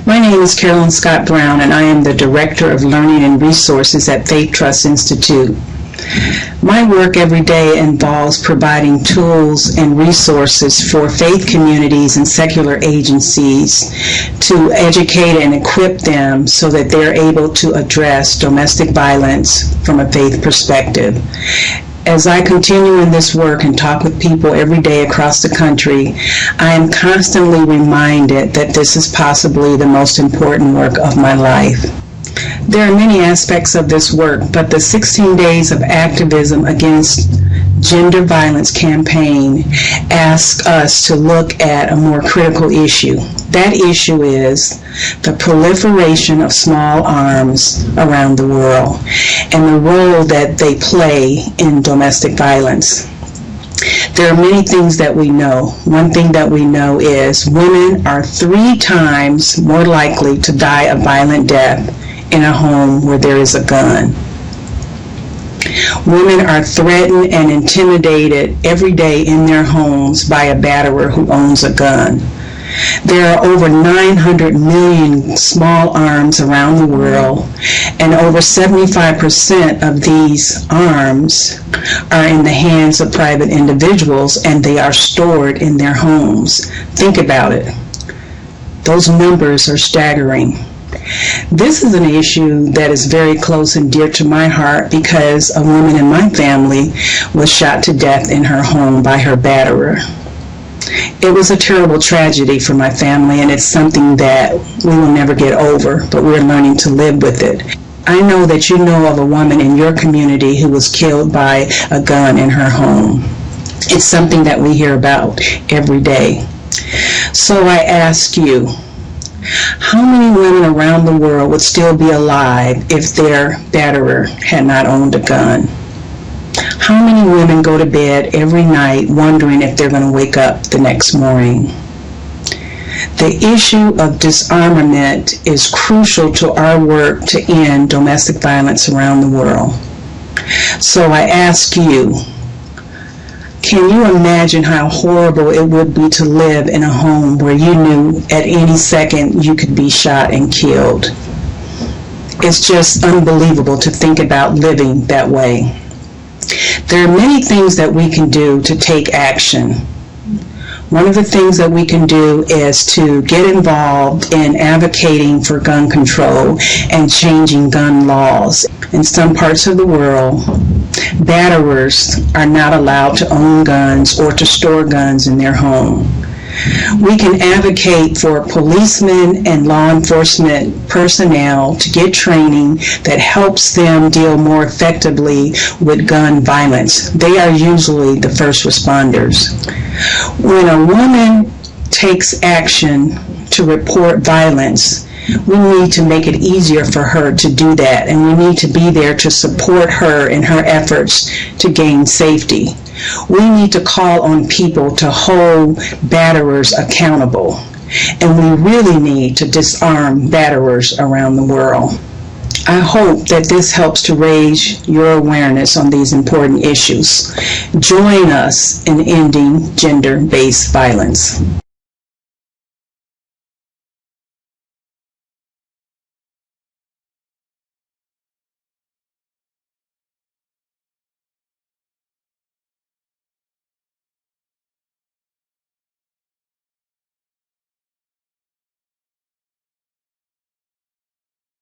My name is Carolyn Scott Brown, and I am the Director of Learning and Resources at FaithTrust Institute. My work every day involves providing tools and resources for faith communities and secular agencies to educate and equip them so that they're able to address domestic violence from a faith perspective. As I continue in this work and talk with people every day across the country, I am constantly reminded that this is possibly the most important work of my life. There are many aspects of this work, but the 16 Days of Activism Against Gender Violence campaign asks us to look at a more critical issue. That issue is the proliferation of small arms around the world and the role that they play in domestic violence. There are many things that we know. One thing that we know is women are 3 times more likely to die a violent death in a home where there is a gun. Women are threatened and intimidated every day in their homes by a batterer who owns a gun. There are over 900 million small arms around the world, and over 75% of these arms are in the hands of private individuals, and they are stored in their homes. Think about it. Those numbers are staggering. This is an issue that is very close and dear to my heart because a woman in my family was shot to death in her home by her batterer. It was a terrible tragedy for my family, and it's something that we will never get over, but we're learning to live with it. I know that you know of a woman in your community who was killed by a gun in her home. It's something that we hear about every day. So I ask you, how many women around the world would still be alive if their batterer had not owned a gun? How many women go to bed every night wondering if they're going to wake up the next morning? The issue of disarmament is crucial to our work to end domestic violence around the world. So I ask you, can you imagine how horrible it would be to live in a home where you knew at any second you could be shot and killed? It's just unbelievable to think about living that way. There are many things that we can do to take action. One of the things that we can do is to get involved in advocating for gun control and changing gun laws. In some parts of the world, batterers are not allowed to own guns or to store guns in their home. We can advocate for policemen and law enforcement personnel to get training that helps them deal more effectively with gun violence. They are usually the first responders. When a woman takes action to report violence, we need to make it easier for her to do that, and we need to be there to support her in her efforts to gain safety. We need to call on people to hold batterers accountable, and we really need to disarm batterers around the world. I hope that this helps to raise your awareness on these important issues. Join us in ending gender-based violence.